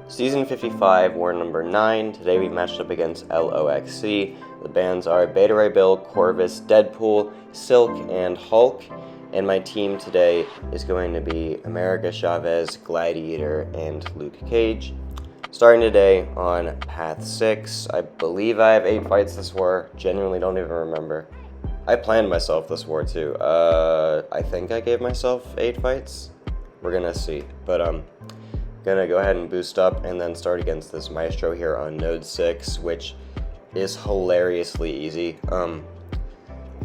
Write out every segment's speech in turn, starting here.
Season 55, War number 9. Today we matched up against LOXC. The bands are Beta Ray Bill, Corvus, Deadpool, Silk, and Hulk. And my team today is going to be America Chavez, Gladiator, and Luke Cage. Starting today on Path 6. I believe I have 8 fights this war. Genuinely don't even remember. I planned myself this war too. I think I gave myself 8 fights. We're gonna see. But gonna go ahead and boost up and then start against this Maestro here on node 6, which is hilariously easy.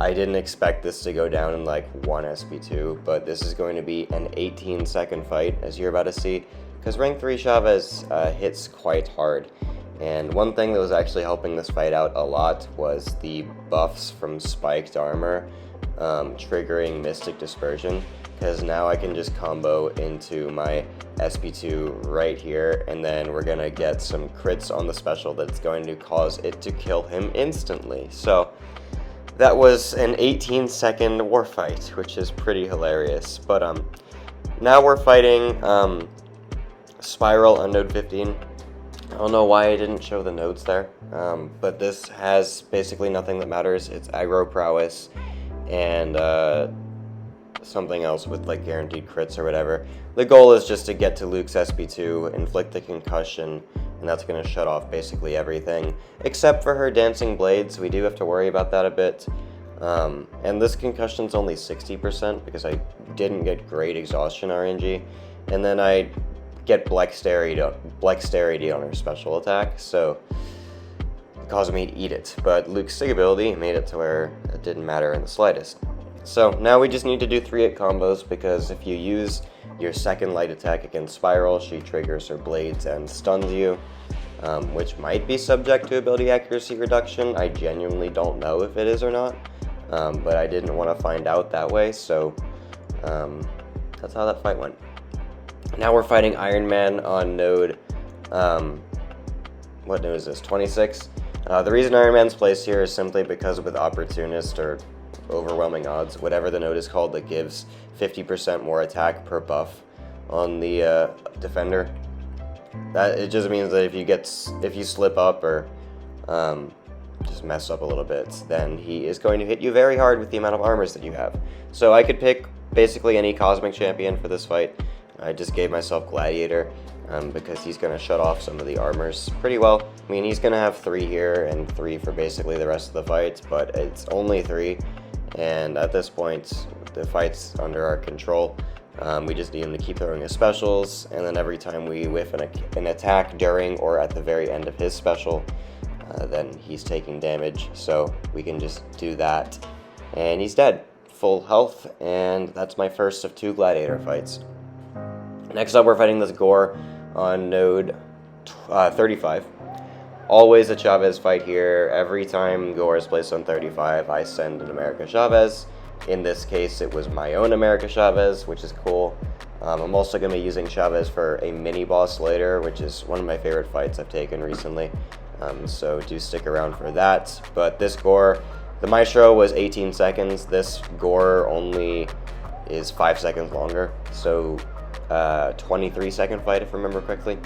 I didn't expect this to go down in like 1 SP2, but this is going to be an 18-second fight, as you're about to see, because rank 3 Chavez hits quite hard. And one thing that was actually helping this fight out a lot was the buffs from spiked armor triggering Mystic Dispersion, because now I can just combo into my SP2 right here, and then we're gonna get some crits on the special that's going to cause it to kill him instantly. So that was an 18-second war fight, which is pretty hilarious. But now we're fighting Spiral on node 15. I don't know why I didn't show the nodes there, but this has basically nothing that matters. It's aggro prowess and something else with like guaranteed crits or whatever. The goal is just to get to Luke's SP2, inflict the concussion, and that's going to shut off basically everything, except for her dancing blades. We do have to worry about that a bit. And this concussion's only 60% because I didn't get great exhaustion RNG, and then I get Blexterity on her special attack, so it caused me to eat it. But Luke's Sig ability made it to where it didn't matter in the slightest. So now we just need to do 3-hit combos, because if you use your second light attack against Spiral, she triggers her blades and stuns you, which might be subject to ability accuracy reduction. I genuinely don't know if it is or not, but I didn't want to find out that way, so that's how that fight went. Now we're fighting Iron Man on node, what node is this, 26? The reason Iron Man's placed here is simply because with Opportunist, or overwhelming odds, whatever the node is called, that gives 50% more attack per buff on the defender. That it just means that if you slip up or just mess up a little bit, then he is going to hit you very hard with the amount of armors that you have. So I could pick basically any cosmic champion for this fight. I just gave myself Gladiator because he's going to shut off some of the armors pretty well. I mean, he's going to have 3 here and 3 for basically the rest of the fight, but it's only 3. And at this point, the fight's under our control. We just need him to keep throwing his specials, and then every time we whiff an attack during or at the very end of his special, then he's taking damage. So we can just do that, and he's dead. Full health, and that's my first of 2 Gladiator fights. Next up, we're fighting this Gorr on node 35. Always a Chavez fight here. Every time Gorr is placed on 35, I send an America Chavez. In this case, it was my own America Chavez, which is cool. I'm also going to be using Chavez for a mini-boss later, which is one of my favorite fights I've taken recently. So do stick around for that. But this Gorr, the Maestro was 18 seconds. This Gorr only is 5 seconds longer. So 23-second fight, if I remember correctly.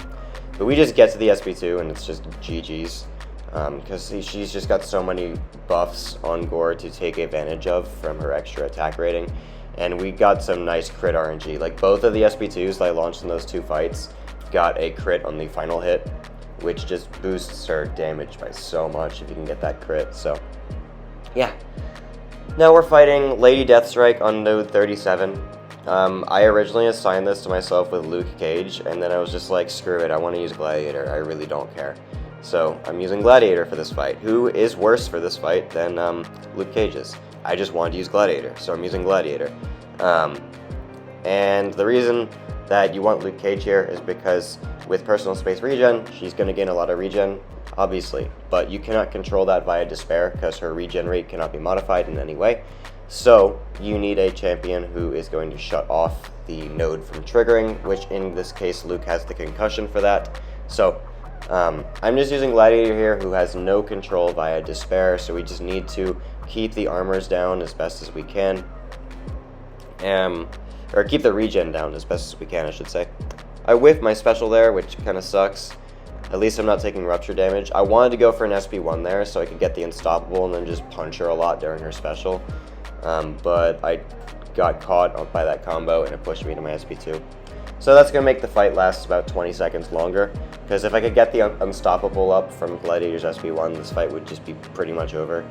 But we just get to the SP2 and it's just GG's, because she's just got so many buffs on Gorr to take advantage of from her extra attack rating. And we got some nice crit RNG. Like both of the SP2s that I launched in those 2 fights got a crit on the final hit, which just boosts her damage by so much if you can get that crit. So yeah. Now we're fighting Lady Deathstrike on node 37. I originally assigned this to myself with Luke Cage, and then I was just like, screw it, I want to use Gladiator, I really don't care. So I'm using Gladiator for this fight, who is worse for this fight than Luke Cage is. I just wanted to use Gladiator, so I'm using Gladiator. And the reason that you want Luke Cage here is because with personal space regen, she's going to gain a lot of regen, obviously, but you cannot control that via Despair because her regen rate cannot be modified in any way. So you need a champion who is going to shut off the node from triggering, which in this case Luke has the concussion for that. So I'm just using Gladiator here, who has no control via Despair, so we just need to keep the armors down as best as we can. Or keep the regen down as best as we can, I should say. I whiffed my special there, which kind of sucks. At least I'm not taking rupture damage. I wanted to go for an SP1 there so I could get the unstoppable and then just punch her a lot during her special. But I got caught by that combo and it pushed me to my SP2. So that's going to make the fight last about 20 seconds longer, because if I could get the unstoppable up from Gladiator's SP1, this fight would just be pretty much over.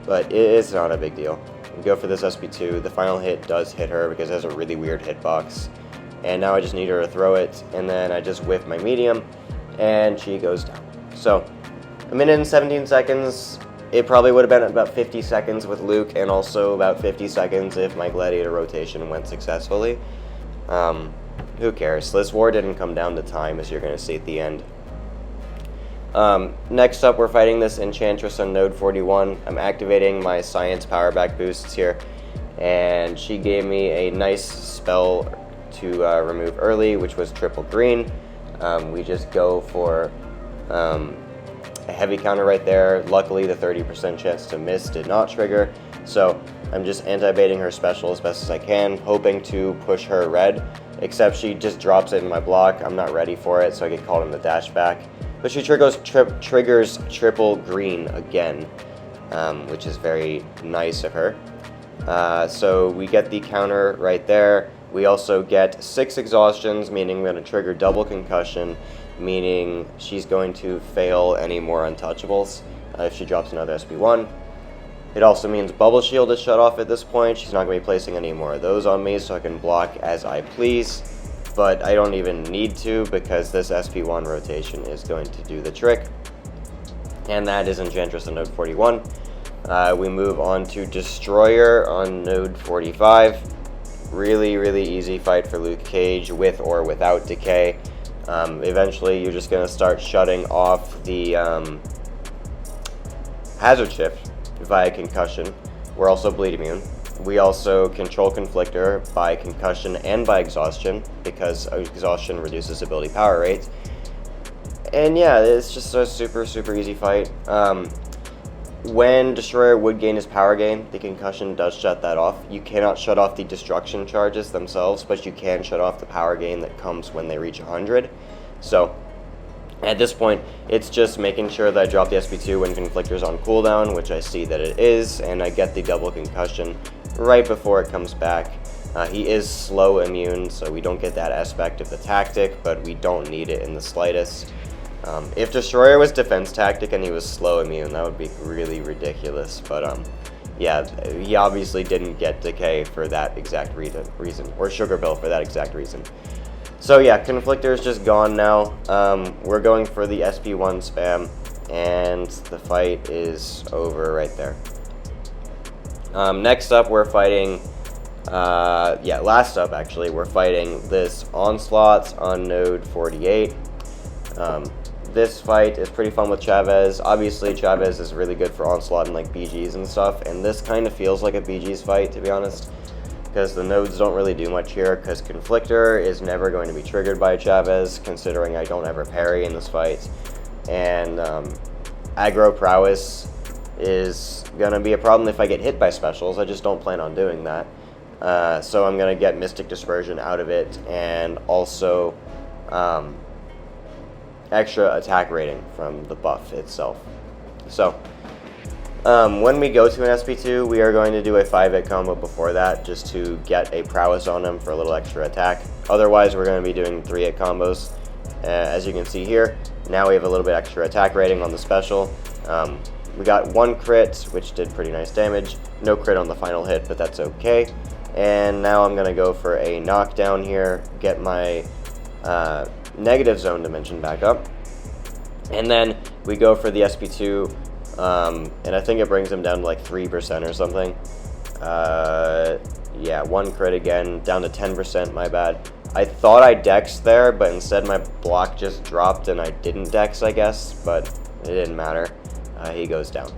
But it's not a big deal. We go for this SP2. The final hit does hit her because it has a really weird hitbox. And now I just need her to throw it, and then I just whiff my medium, and she goes down. So, a minute and 17 seconds. It probably would have been about 50 seconds with Luke, and also about 50 seconds if my Gladiator rotation went successfully. Who cares? This war didn't come down to time, as you're going to see at the end. Next up, we're fighting this Enchantress on node 41. I'm activating my Science Power Back boosts here, and she gave me a nice spell to remove early, which was triple green. We just go for a heavy counter right there. Luckily, the 30% chance to miss did not trigger, so I'm just anti-baiting her special as best as I can, hoping to push her red, except she just drops it in my block. I'm not ready for it, so I get caught in the dash back. But she triggers triple green again, which is very nice of her. So we get the counter right there. We also get 6 exhaustions, meaning I'm going to trigger double concussion, meaning she's going to fail any more untouchables if she drops another SP1. It also means Bubble Shield is shut off at this point. She's not going to be placing any more of those on me, so I can block as I please. But I don't even need to, because this SP1 rotation is going to do the trick. And that is Enchantress on node 41. We move on to Destroyer on node 45. Really easy fight for Luke Cage, with or without decay. Eventually you're just going to start shutting off the hazard shift via concussion. We're also bleed immune. We also control Conflictor by concussion and by exhaustion, because exhaustion reduces ability power rate. And yeah, it's just a super easy fight. When Destroyer would gain his power gain, the concussion does shut that off. You cannot shut off the destruction charges themselves, but you can shut off the power gain that comes when they reach 100. So, at this point, it's just making sure that I drop the SP2 when Conflictor's on cooldown, which I see that it is, and I get the double concussion right before it comes back. He is slow immune, so we don't get that aspect of the tactic, but we don't need it in the slightest. If Destroyer was defense tactic and he was slow immune, that would be really ridiculous. But yeah, he obviously didn't get decay for that exact reason, or Sugar Pill for that exact reason. So yeah, Conflictor is just gone now. We're going for the SP1 spam, and the fight is over right there. Next up, we're fighting, last up actually, we're fighting this Onslaught on node 48. This fight is pretty fun with Chavez. Obviously, Chavez is really good for Onslaught and like BGs and stuff, and this kind of feels like a BG's fight, to be honest, because the nodes don't really do much here, because Conflictor is never going to be triggered by Chavez, considering I don't ever parry in this fight, and aggro prowess is going to be a problem if I get hit by specials. I just don't plan on doing that. So I'm going to get Mystic Dispersion out of it, and also extra attack rating from the buff itself. So when we go to an SP2, we are going to do a 5-hit combo before that, just to get a prowess on him for a little extra attack. Otherwise, we're going to be doing 3-hit combos. As you can see here, now we have a little bit extra attack rating on the special. We got 1 crit, which did pretty nice damage. No crit on the final hit, but that's okay. And now I'm going to go for a knockdown here, get my negative zone dimension back up. And then we go for the SP2, and I think it brings him down to like 3% or something. Yeah, 1 crit again, down to 10%, my bad. I thought I dexed there, but instead my block just dropped and I didn't dex, I guess, but it didn't matter. He goes down.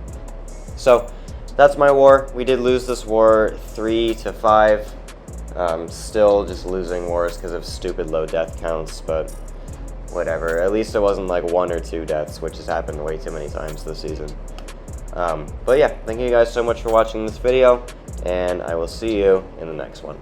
So that's my war. We did lose this war 3-5. Still just losing wars because of stupid low death counts, but whatever. At least it wasn't like 1 or 2 deaths, which has happened way too many times this season. But yeah, thank you guys so much for watching this video, and I will see you in the next one.